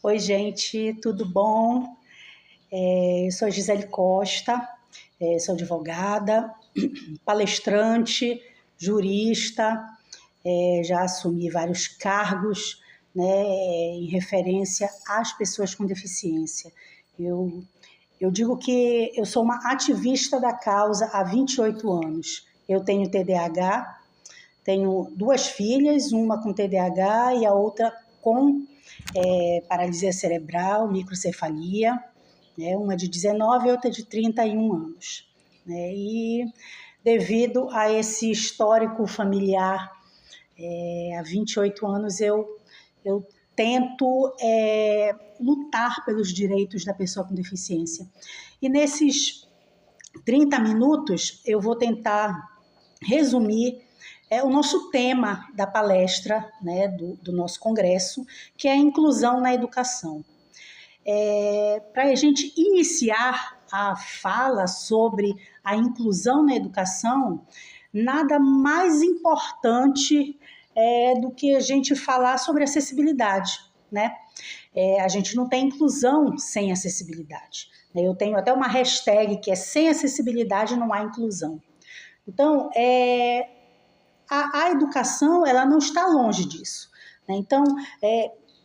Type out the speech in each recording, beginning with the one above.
Oi, gente, tudo bom? Eu sou a Gisele Costa, sou advogada, palestrante, jurista, já assumi vários cargos, né, em referência às pessoas com deficiência. Eu, eu digo que eu sou uma ativista da causa há 28 anos. Eu tenho TDAH, tenho duas filhas, uma com TDAH e a outra com paralisia cerebral, microcefalia, né? Uma de 19 e outra de 31 anos. Né? E devido a esse histórico familiar, há 28 anos eu tento lutar pelos direitos da pessoa com deficiência. E nesses 30 minutos eu vou tentar resumir o nosso tema da palestra, né, do nosso congresso, que é a inclusão na educação. Para a gente iniciar a fala sobre a inclusão na educação, nada mais importante do que a gente falar sobre acessibilidade, né? A gente não tem inclusão sem acessibilidade. Eu tenho até uma hashtag que é sem acessibilidade não há inclusão. Então, a educação ela não está longe disso. Né? Então,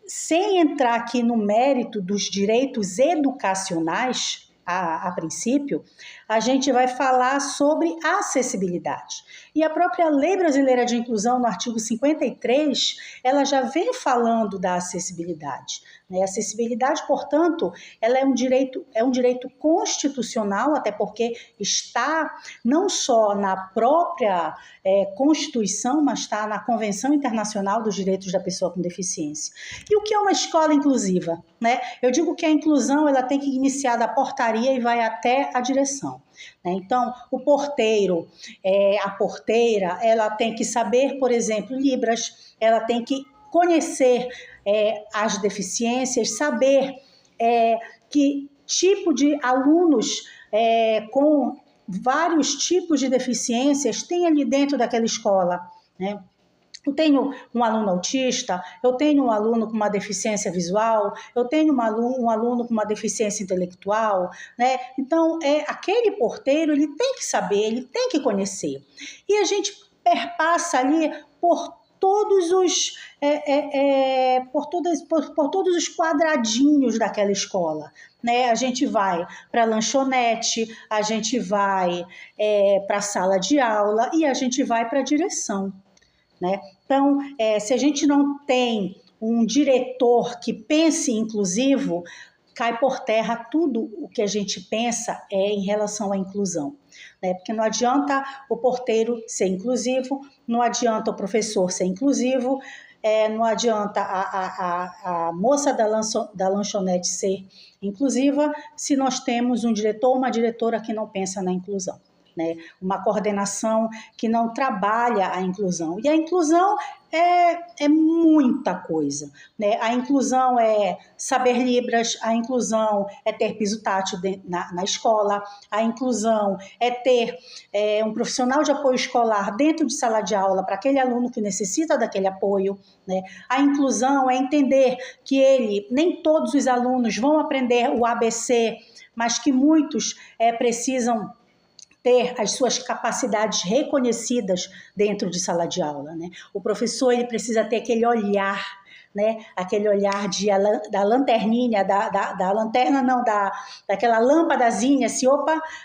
sem entrar aqui no mérito dos direitos educacionais, a princípio, a gente vai falar sobre acessibilidade. E a própria Lei Brasileira de Inclusão, no artigo 53, ela já vem falando da acessibilidade. A acessibilidade, portanto, ela é um direito constitucional, até porque está não só na própria Constituição, mas está na Convenção Internacional dos Direitos da Pessoa com Deficiência. E o que é uma escola inclusiva? Né? Eu digo que a inclusão ela tem que iniciar da portaria e vai até a direção. Então, o porteiro, a porteira, ela tem que saber, por exemplo, Libras, ela tem que conhecer as deficiências, saber que tipo de alunos com vários tipos de deficiências tem ali dentro daquela escola, né? Eu tenho um aluno autista, eu tenho um aluno com uma deficiência visual, eu tenho um aluno com uma deficiência intelectual, né? Então, aquele porteiro, ele tem que saber, ele tem que conhecer. E a gente perpassa ali por todos os por todos os quadradinhos daquela escola, né? A gente vai para a lanchonete, a gente vai para a sala de aula e a gente vai para a direção. Né? Então, se a gente não tem um diretor que pense inclusivo, cai por terra tudo o que a gente pensa em relação à inclusão. Né? Porque não adianta o porteiro ser inclusivo, não adianta o professor ser inclusivo, não adianta a moça da lanchonete ser inclusiva se nós temos um diretor ou uma diretora que não pensa na inclusão. Né? Uma coordenação que não trabalha a inclusão. E a inclusão é muita coisa. Né? A inclusão é saber Libras, a inclusão é ter piso tátil na escola, a inclusão é ter um profissional de apoio escolar dentro de sala de aula para aquele aluno que necessita daquele apoio. Né? A inclusão é entender que nem todos os alunos vão aprender o ABC, mas que muitos precisam ter as suas capacidades reconhecidas dentro de sala de aula. Né? O professor ele precisa ter aquele olhar, né? Aquele olhar da lanterninha, da lanterna não, daquela lâmpadazinha, se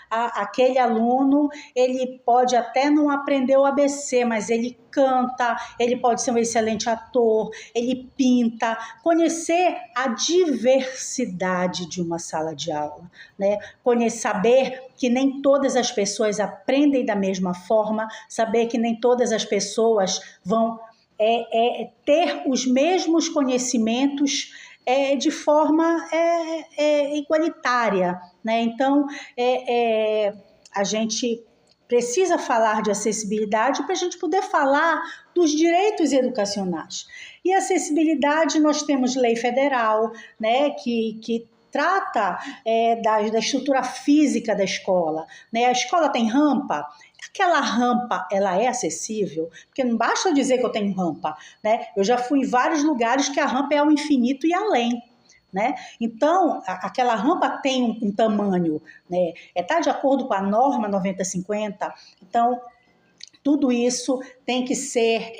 aquele aluno, ele pode até não aprender o ABC, mas ele canta, ele pode ser um excelente ator, ele pinta, conhecer a diversidade de uma sala de aula, né? Saber que nem todas as pessoas aprendem da mesma forma, saber que nem todas as pessoas vão ter os mesmos conhecimentos de forma igualitária. Né? Então, a gente precisa falar de acessibilidade para a gente poder falar dos direitos educacionais. E acessibilidade, nós temos lei federal, né, que trata da estrutura física da escola. Né? A escola tem rampa, aquela rampa, ela é acessível? Porque não basta eu dizer que eu tenho rampa, né? Eu já fui em vários lugares que a rampa é ao infinito e além. né? Então, aquela rampa tem um tamanho, né? Tá de acordo com a norma 90/50, então tudo isso tem que ser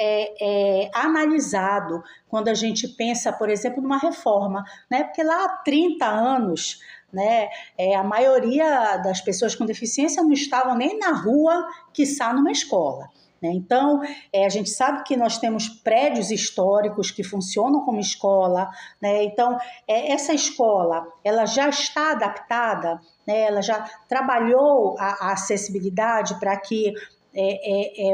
analisado quando a gente pensa, por exemplo, numa reforma, né? Porque lá há 30 anos, né, a maioria das pessoas com deficiência não estavam nem na rua, quiçá numa escola. Então, a gente sabe que nós temos prédios históricos que funcionam como escola, né? Então, essa escola, ela já está adaptada, né? Ela já trabalhou a acessibilidade para que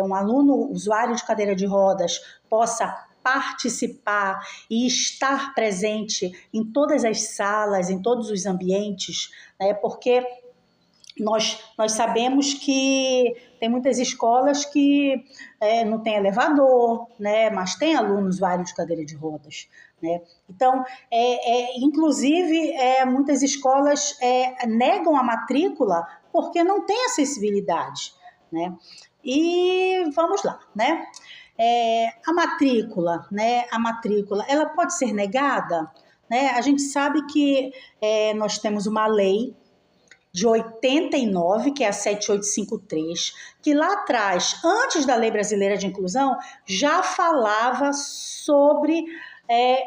um aluno usuário de cadeira de rodas possa participar e estar presente em todas as salas, em todos os ambientes, né? Porque nós sabemos que tem muitas escolas que não tem elevador, né? Mas tem aluno usuário de cadeira de rodas, né? Então, inclusive, muitas escolas negam a matrícula porque não tem acessibilidade, né? E vamos lá, né? A matrícula, né? A matrícula, ela pode ser negada, né? A gente sabe que nós temos uma lei de 89, que é a 7853, que lá atrás, antes da Lei Brasileira de Inclusão, já falava sobre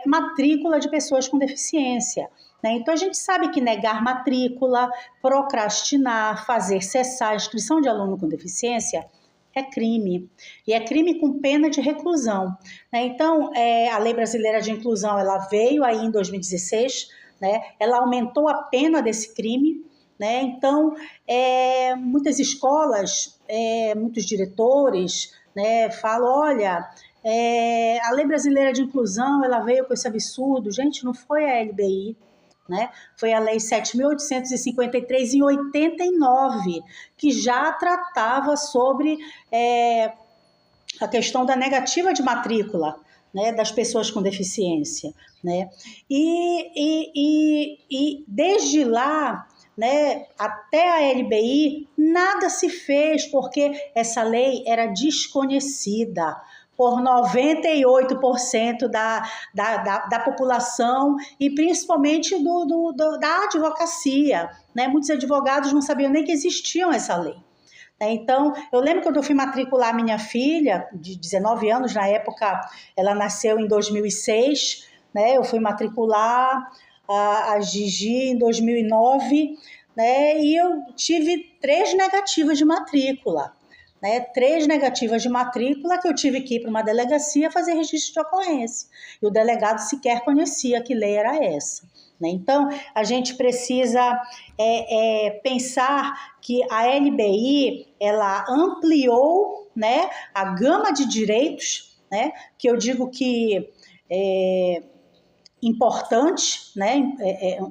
matrícula de pessoas com deficiência. Né? Então, a gente sabe que negar matrícula, procrastinar, fazer cessar a inscrição de aluno com deficiência é crime. E é crime com pena de reclusão. Né? Então, a Lei Brasileira de Inclusão ela veio aí em 2016, né? Ela aumentou a pena desse crime, né? Então, muitas escolas, muitos diretores, né, falam, olha, a Lei Brasileira de Inclusão, ela veio com esse absurdo. Gente, não foi a LBI, né? Foi a Lei 7.853, em 89, que já tratava sobre a questão da negativa de matrícula, né, das pessoas com deficiência, né? E desde lá, né, até a LBI, nada se fez, porque essa lei era desconhecida por 98% da população e principalmente da advocacia, né? Muitos advogados não sabiam nem que existia essa lei. Então, eu lembro quando eu fui matricular minha filha, de 19 anos, na época ela nasceu em 2006, né? Eu fui matricular a Gigi em 2009, né? E eu tive 3 negativas de matrícula, né? 3 negativas de matrícula que eu tive que ir para uma delegacia fazer registro de ocorrência. E o delegado sequer conhecia que lei era essa. Né? Então, a gente precisa pensar que a LBI ela ampliou, né, a gama de direitos, né, que eu digo que importante, né,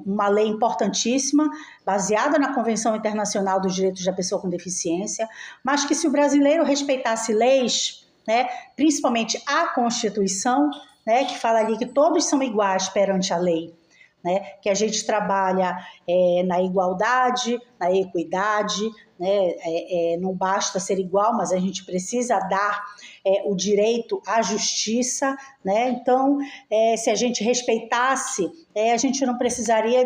uma lei importantíssima, baseada na Convenção Internacional dos Direitos da Pessoa com Deficiência, mas que se o brasileiro respeitasse leis, né, principalmente a Constituição, né, que fala ali que todos são iguais perante a lei, né, que a gente trabalha na igualdade, na equidade, né, não basta ser igual, mas a gente precisa dar o direito à justiça, né? Então, se a gente respeitasse, a gente não precisaria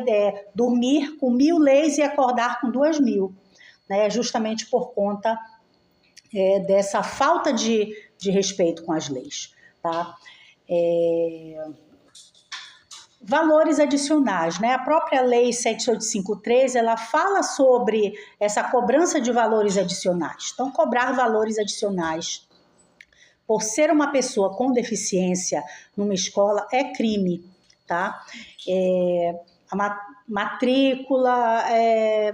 dormir com 1000 leis e acordar com 2000, né? Justamente por conta dessa falta de respeito com as leis, tá? Valores adicionais, né? A própria Lei 7853, ela fala sobre essa cobrança de valores adicionais. Então, cobrar valores adicionais por ser uma pessoa com deficiência numa escola é crime, tá? A matrícula,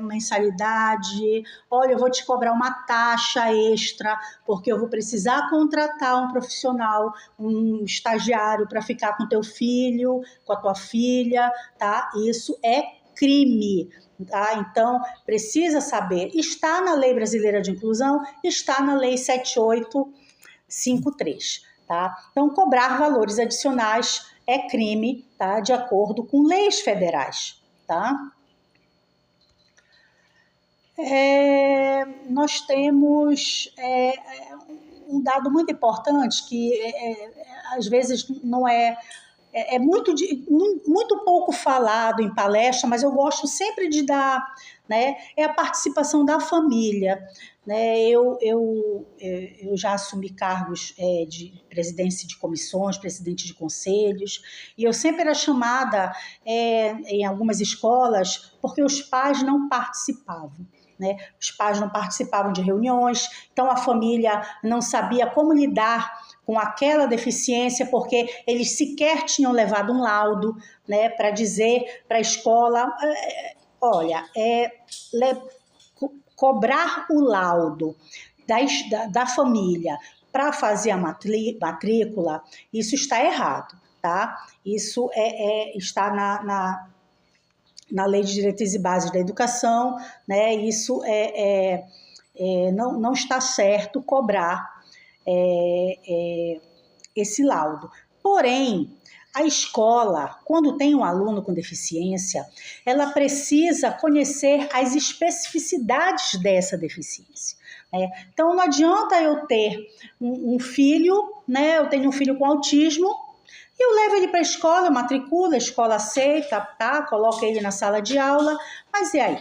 mensalidade, olha, eu vou te cobrar uma taxa extra, porque eu vou precisar contratar um profissional, um estagiário para ficar com teu filho, com a tua filha, tá? Isso é crime. Tá? Então, precisa saber, está na Lei Brasileira de Inclusão, está na Lei 7853, tá? Então, cobrar valores adicionais é crime, tá? De acordo com leis federais, tá? Nós temos um dado muito importante que às vezes não é é muito pouco falado em palestra, mas eu gosto sempre de dar, né, é a participação da família. Né? Eu já assumi cargos de presidência de comissões, presidente de conselhos, e eu sempre era chamada em algumas escolas porque os pais não participavam. Né? Os pais não participavam de reuniões, então a família não sabia como lidar com aquela deficiência, porque eles sequer tinham levado um laudo, né, para dizer para a escola, olha, cobrar o laudo da família para fazer a matrícula, isso está errado, tá? Isso está na Lei de Diretrizes e Bases da Educação, né? Isso não está certo cobrar esse laudo. Porém, a escola, quando tem um aluno com deficiência, ela precisa conhecer as especificidades dessa deficiência. Né? Então, não adianta eu ter um filho, né? Eu tenho um filho com autismo, e eu levo ele para a escola, matricula, a escola aceita, tá? Coloca ele na sala de aula, mas e aí?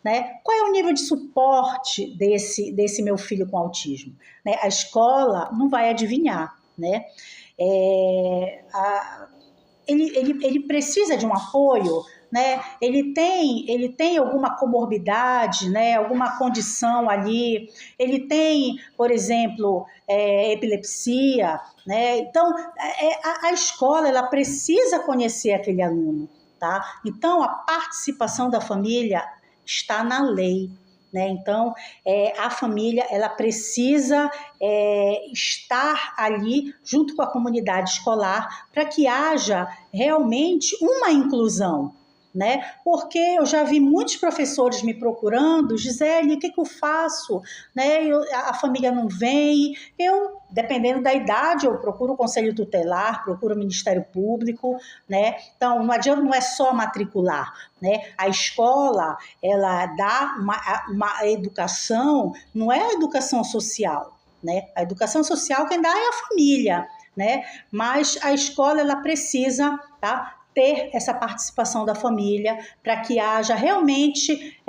Né? Qual é o nível de suporte desse meu filho com autismo? Né? A escola não vai adivinhar, né? Ele precisa de um apoio, né? Ele tem alguma comorbidade, né? Alguma condição ali, ele tem, por exemplo, epilepsia, né? Então, a escola ela precisa conhecer aquele aluno, tá? Então, a participação da família está na lei. Né? Então, a família ela precisa estar ali junto com a comunidade escolar para que haja realmente uma inclusão. Né? Porque eu já vi muitos professores me procurando, Gisele, o que eu faço? Né? A família não vem, dependendo da idade, eu procuro o Conselho Tutelar, procuro o Ministério Público, né? Então, não adianta, não é só matricular, né? A escola, ela dá uma educação, não é a educação social, né? A educação social quem dá é a família, né? Mas a escola, ela precisa, tá? Ter essa participação da família para que haja realmente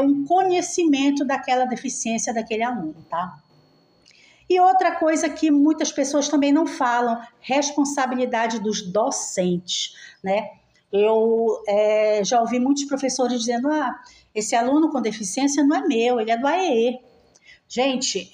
um conhecimento daquela deficiência daquele aluno, tá? E outra coisa que muitas pessoas também não falam, responsabilidade dos docentes, né? Eu já ouvi muitos professores dizendo, esse aluno com deficiência não é meu, ele é do AEE. Gente,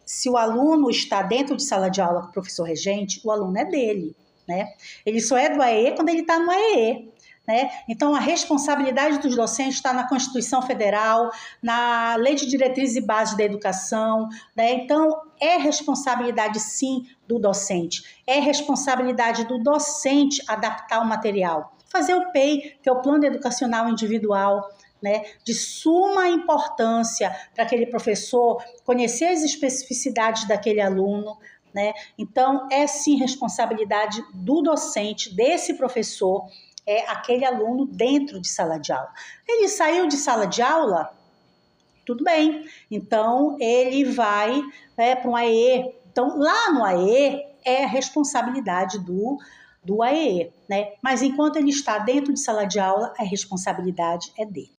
se o aluno está dentro de sala de aula com o professor regente, o aluno é dele. Né? Ele só é do AEE quando ele está no AEE. Né? Então, a responsabilidade dos docentes está na Constituição Federal, na Lei de Diretrizes e Bases da Educação. Né? Então, é responsabilidade, sim, do docente. É responsabilidade do docente adaptar o material. Fazer o PEI, que é o Plano Educacional Individual, né, de suma importância para aquele professor conhecer as especificidades daquele aluno. Né? Então, é sim responsabilidade do docente, desse professor, aquele aluno dentro de sala de aula. Ele saiu de sala de aula, tudo bem, então ele vai para um AE. Então, lá no AE é responsabilidade do AE, né? Mas enquanto ele está dentro de sala de aula, a responsabilidade é dele.